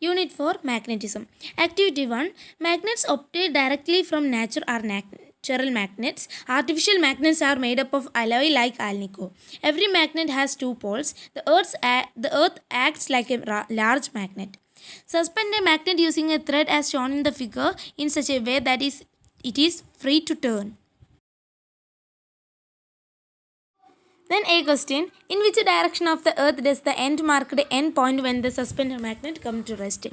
Unit 4 Magnetism. Activity 1 Magnets obtained directly from nature are natural magnets. Artificial magnets are made up of alloy like alnico. Every magnet has two poles. The Earth acts like a large magnet. Suspend a magnet using a thread as shown in the figure in such a way that it is free to turn. Then a question, in which direction of the earth does the end marked end point when the suspended magnet come to rest?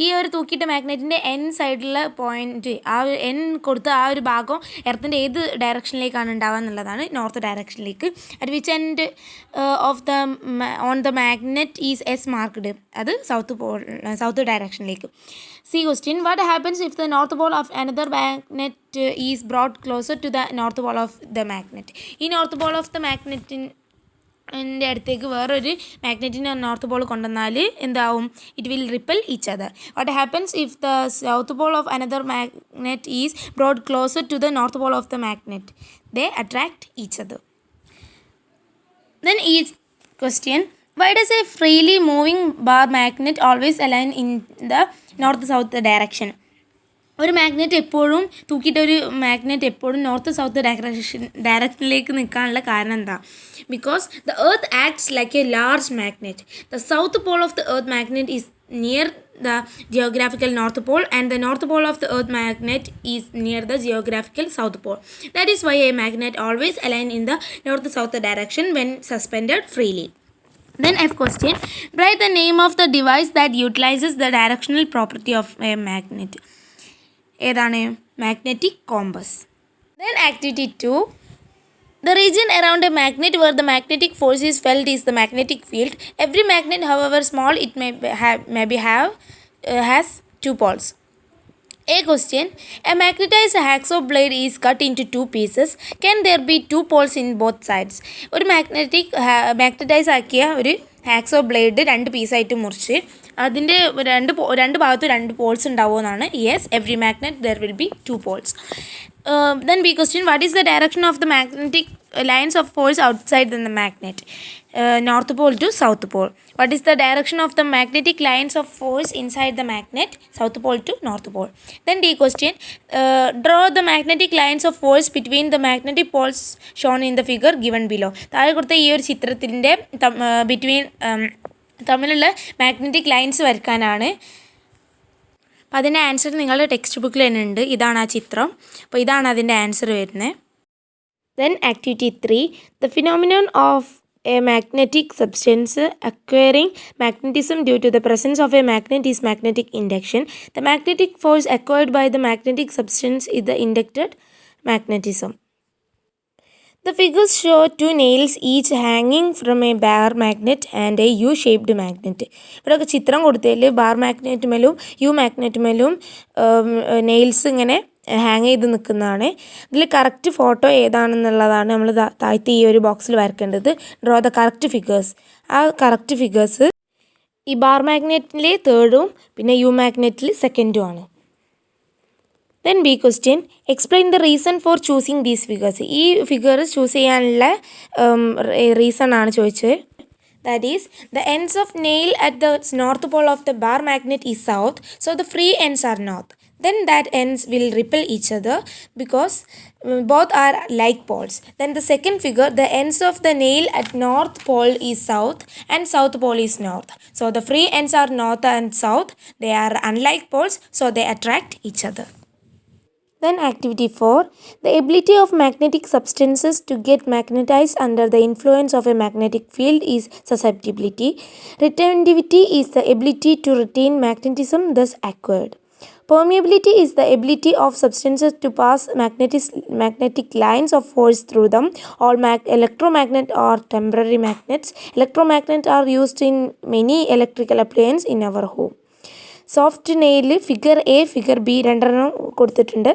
ഈ ഒരു തൂക്കിയിട്ട മാഗ്നറ്റിൻ്റെ N സൈഡിലുള്ള point ആ ഒരു N കൊടുത്ത ആ ഒരു ഭാഗം എർത്തിൻ്റെ ഏത് ഡയറക്ഷനിലേക്കാണ് ഉണ്ടാവുക എന്നുള്ളതാണ് നോർത്ത് ഡയറക്ഷനിലേക്ക്. At which end of the on the magnet is S marked, അത് സൗത്ത് ഡയറക്ഷനിലേക്ക്. C question, what happens if the north pole of another magnet is brought closer to the north pole of the magnet? ഈ north pole of the മാഗ്നറ്റിൻ്റെ അടുത്തേക്ക് വേറൊരു മാഗ്നറ്റിൻ്റെ north pole കൊണ്ടുവന്നാൽ എന്താവും? It will repel each other. What happens if the south pole of another magnet is brought closer to the north pole of the magnet? They attract each other. Then each question, why does a freely moving bar magnet always align in the north-south direction? ഒരു magnet എപ്പോഴും തൂക്കിയിട്ടൊരു magnet എപ്പോഴും north south ഡയറക്ഷനിലേക്ക് നിൽക്കാനുള്ള കാരണം എന്താ? Because the earth acts like A large magnet. The south pole of the earth magnet is near the geographical north pole and the north pole of the earth magnet is near the geographical south pole. That is why a magnet always align in the north south direction when suspended freely. Then F question, write the name of the device that utilizes the directional property of a magnet. ഏതാണ്? Magnetic compass. Then activity 2, the region around a magnet where the magnetic force is felt is the magnetic field. Every magnet, however small it has two poles. A question, a magnetized hacksaw blade is cut into two pieces. Can there be two poles in both sides? ഒരു magnetize ആക്കിയ ഒരു hacksaw blade രണ്ട് പീസായിട്ട് മുറിച്ച് അതിൻ്റെ രണ്ട് ഭാഗത്തും രണ്ട് പോൾസ് ഉണ്ടാവുമെന്നാണ്. Yes, every magnet there will be two poles. Then B question, what is the direction of the magnetic lines of force outside the magnet? North pole to south pole. What is the direction of the magnetic lines of force inside the magnet? South pole to north pole. Then D question, draw the magnetic lines of force between the magnetic poles shown in the figure given below. താഴെ കൊടുത്ത ഈ ഒരു ചിത്രത്തിൻ്റെ തമ്മിലുള്ള magnetic lines വരയ്ക്കാനാണ്. അപ്പോൾ അതിൻ്റെ answer നിങ്ങളുടെ text ബുക്കിൽ തന്നെ ഉണ്ട്. ഇതാണ് ആ ചിത്രം. അപ്പോൾ ഇതാണ് അതിൻ്റെ ആൻസർ വരുന്നത്. Then activity 3, the phenomenon of a magnetic substance acquiring magnetism due to the presence of a magnet is magnetic induction. The magnetic force acquired by the magnetic substance is the induced magnetism. The figures show two nails each hanging from a bar magnet and a U-shaped magnet. ഇവിടെ ചിത്രം കൊടുത്തതിൽ bar മാഗ്നറ്റുമേലും U മാഗ്നറ്റുമേലും nails ഇങ്ങനെ hang ചെയ്ത് നിൽക്കുന്നതാണ്. ഇതിൽ correct photo ഏതാണെന്നുള്ളതാണ് നമ്മൾ താഴത്തെ ഈ ഒരു ബോക്സിൽ വരയ്ക്കേണ്ടത്. Draw the correct figures. ആ കറക്റ്റ് ഫിഗേഴ്സ് ഈ ബാർ മാഗ്നറ്റിൽ തേർഡും പിന്നെ യു മാഗ്നറ്റിൽ സെക്കൻഡും ആണ്. Then B question, explain the reason for choosing these figures. ഈ ഫിഗേഴ്സ് ചൂസ് ചെയ്യാനുള്ള റീസൺ ആണ് ചോദിച്ചത്. That is, the ends of nail at the north pole of the bar magnet is south, so the free ends are north. Then that ends will repel each other because both are like poles. Then the second figure, the ends of the nail at north pole is south and south pole is north. So the free ends are north and south. They are unlike poles, so they attract each other. Then activity 4, the ability of magnetic substances to get magnetized under the influence of a magnetic field is susceptibility. Retentivity is the ability to retain magnetism thus acquired. Permeability is the ability of substances to pass magnetic lines of force through them. All electromagnet are temporary magnets. Electromagnets are used in many electrical appliances in our home. Soft nail figure A figure B രണ്ടെണ്ണം കൊടുത്തിട്ടുണ്ട്.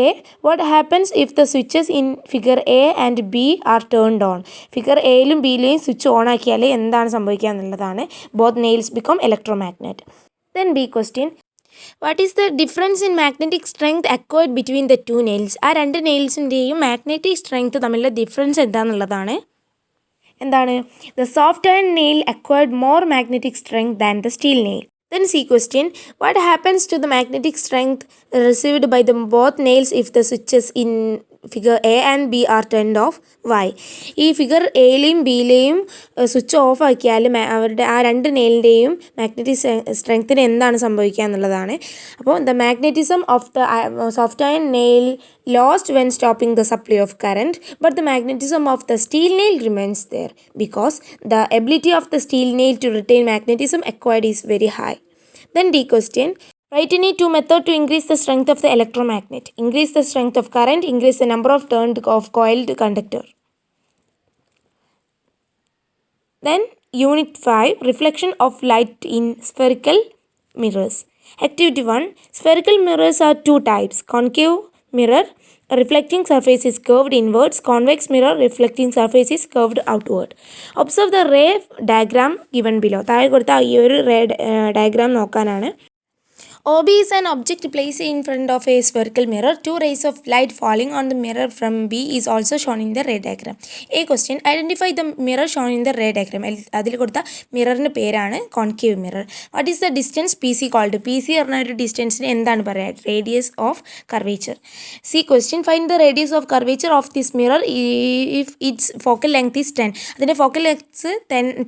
A, what happens if the switches in figure A and B are turned on? Figure എയിലും ബിയിലെയും switch on ആക്കിയാൽ എന്താണ് സംഭവിക്കുക എന്നുള്ളതാണ്. Both nails become electromagnet. Then B question, what is the difference in magnetic strength acquired between the two nails? ആ രണ്ട് നെയിൽസിൻ്റെയും magnetic strength തമ്മിലുള്ള ഡിഫറൻസ് എന്താണെന്നുള്ളതാണ്. എന്താണ്? The soft iron nail acquired more magnetic strength than the steel nail. Then C question, what happens to the magnetic strength received by the both nails if the switches in figure A and B are turned off? Why? ഈ figure എയിലെയും ബിയിലെയും switch off ആക്കിയാൽ അവരുടെ ആ രണ്ട് നെയിലിൻ്റെയും magnetic സ്ട്രെങ്ത്തിന് എന്താണ് സംഭവിക്കുക എന്നുള്ളതാണ്. അപ്പോൾ the magnetism of the soft iron nail lost when stopping the supply of current, but the magnetism of the steel nail remains there because the ability of the steel nail to retain magnetism acquired is very high. Then D question, write any two methods to increase the strength of the electromagnet. Increase the strength of current, increase the number of turned of coiled conductor. Then unit 5, reflection of light in spherical mirrors. Activity 1, spherical mirrors are two types. Concave mirror, reflecting surface is curved inwards. Convex mirror, reflecting surface is curved outward. Observe the ray diagram given below. താഴെ കൊടുത്ത ഈ ഒരു ray diagram നോക്കാനാണ്. OB is an object placed in front of a spherical mirror. Two rays of light falling on the mirror from B is also shown in the ray diagram. A question, identify the mirror shown in the ray diagram. അതിൽ കൊടുത്ത മിററിൻ്റെ പേരാണ് concave mirror. What is the distance P C called? P C പറഞ്ഞ ഒരു ഡിസ്റ്റൻസിന് എന്താണ് പറയുക? Radius of curvature. C question, find the radius of curvature of this mirror if its focal length is 10. അതിൻ്റെ ഫോക്കൽ ലെങ്ത്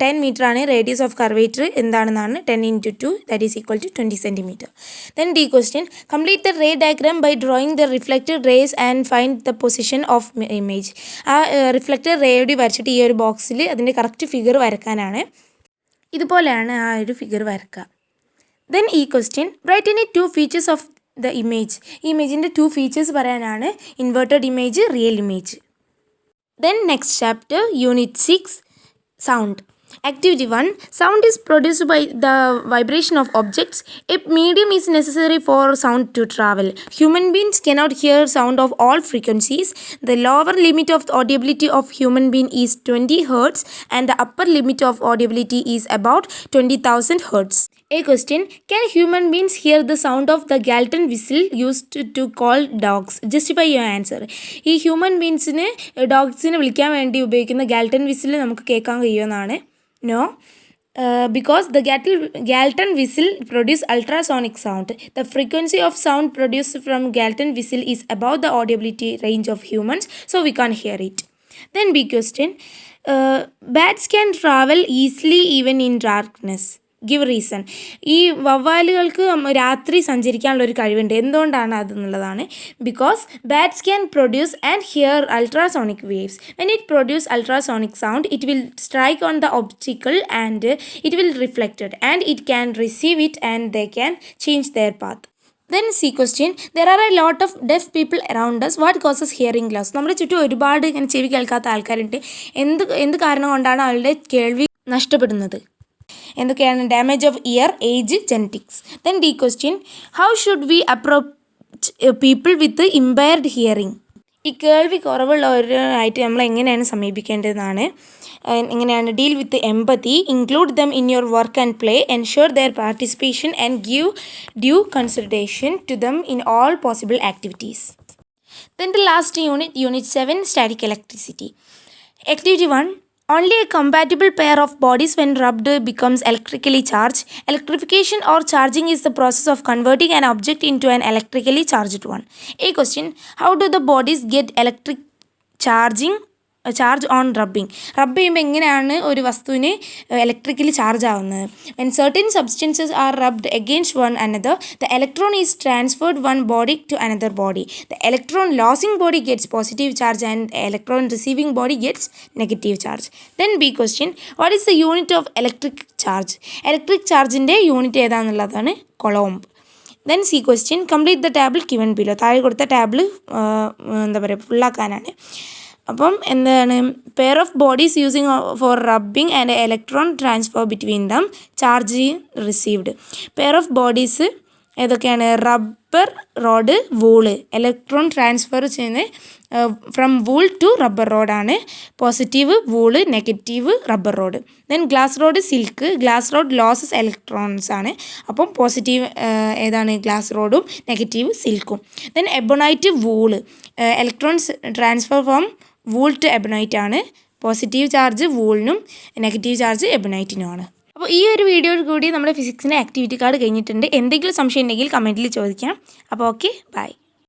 10 മീറ്റർ ആണ്. റേഡിയസ് of കർവേച്ചർ എന്താണെന്നാണ് 10 × 2 that is equal to 20 centimeter. Then D question, complete the ray diagram by drawing the reflected rays and find the position of image. ആ reflected റേയോടി വരച്ചിട്ട് ഈ ഒരു ബോക്സിൽ അതിൻ്റെ കറക്റ്റ് ഫിഗർ വരക്കാനാണ്. ഇതുപോലെയാണ് ആ ഒരു ഫിഗർ വരക്കുക. Then E question, write any two features of the image. ഈ ഇമേജിൻ്റെ 2 ഫീച്ചേഴ്സ് പറയാനാണ്. Inverted image, real image. Then next chapter, unit 6, sound. Activity 1, sound is produced by the vibration of objects. A medium is necessary for sound to travel. Human beings cannot hear sound of all frequencies. The lower limit of the audibility of human being is 20 Hz and the upper limit of audibility is about 20,000 Hz. A question, can human beings hear the sound of the Galton whistle used to call dogs? Justify your answer. ഈ human ബീങ്സിന് ഡോഗ്സിനെ വിളിക്കാൻ വേണ്ടി ഉപയോഗിക്കുന്ന Galton whistle നമുക്ക് കേൾക്കാൻ കഴിയുമെന്നാണ്. No, because the Galton whistle produces ultrasonic sound. The frequency of sound produced from Galton whistle is above the audibility range of humans, so we can't hear it. Then B question, bats can travel easily even in darkness. Give reason. ഈ വവ്വാലുകൾക്ക് രാത്രി സഞ്ചരിക്കാനുള്ള ഒരു കഴിവുണ്ട്. എന്തുകൊണ്ടാണ് അതെന്നുള്ളതാണ്. Because bats can produce and hear ultrasonic waves. When it produce ultrasonic sound it will strike on the obstacle and it will reflected and it can receive it and they can change their path. Then C question, there are a lot of deaf people around us. What causes hearing loss? നമ്മുടെ ചുറ്റും ഒരുപാട് ഇങ്ങനെ ചെവി കേൾക്കാത്ത ആൾക്കാരുണ്ട്. എന്ത് കാരണം കൊണ്ടാണ് അവളുടെ കേൾവി നഷ്ടപ്പെടുന്നത്? എന്തൊക്കെയാണ്? Damage of ear, age, genetics. Then the question, how should we approach people with impaired hearing? ഈ കേൾവി കുറവുള്ളവരായിട്ട് നമ്മൾ എങ്ങനെയാണ് സമീപിക്കേണ്ടതെന്നാണ്. എങ്ങനെയാണ്? Deal with empathy, include them in your work and play, ensure their participation and give due consideration to them in all possible activities. Then the last unit, unit 7, static electricity. Activity 1, only a compatible pair of bodies when rubbed becomes electrically charged. Electrification or charging is the process of converting an object into an electrically charged one. A question, how do the bodies get electric charge on rubbing? Rub ചെയ്യുമ്പോൾ എങ്ങനെയാണ് ഒരു വസ്തുവിന് electrically charge ആവുന്നത്? When certain substances are rubbed against one another the electron is transferred one body to another body. The electron losing body gets positive charge and electron receiving body gets negative charge. Then B question, what is the unit of electric charge? Electric ചാർജിൻ്റെ unit ഏതാണെന്നുള്ളതാണ് coulomb. Then C question, complete the table given below. താഴെ കൊടുത്ത table എന്താ പറയുക, ഫുള്ളാക്കാനാണ്. അപ്പം എന്താണ്? Pair of bodies using for rubbing and electron transfer between them, charge received. Pair of bodies ഏതൊക്കെയാണ്? Rubber rod, wool. Electron transfer ചെയ്യുന്നത് from wool to rubber റോഡാണ്. Positive wool, negative rubber rod. Then glass rod, silk. Glass rod losses electrons ആണ്. അപ്പം positive ഏതാണ്? Glass റോഡും negative സിൽക്കും. Then ebonite, wool. Electrons transfer from wool to ebonite ആണ്. Positive charge വൂളിനും negative charge എബണൈറ്റിനുമാണ്. അപ്പോൾ അപ്പോൾ ഈ ഒരു വീഡിയോയിൽ കൂടി നമ്മുടെ ഫിസിക്സിൻ്റെ ആക്ടിവിറ്റി കാർഡ് കഴിഞ്ഞിട്ടുണ്ട്. എന്തെങ്കിലും സംശയം ഉണ്ടെങ്കിൽ കമൻറ്റിൽ ചോദിക്കാം. അപ്പോൾ ഓക്കെ, ബൈ.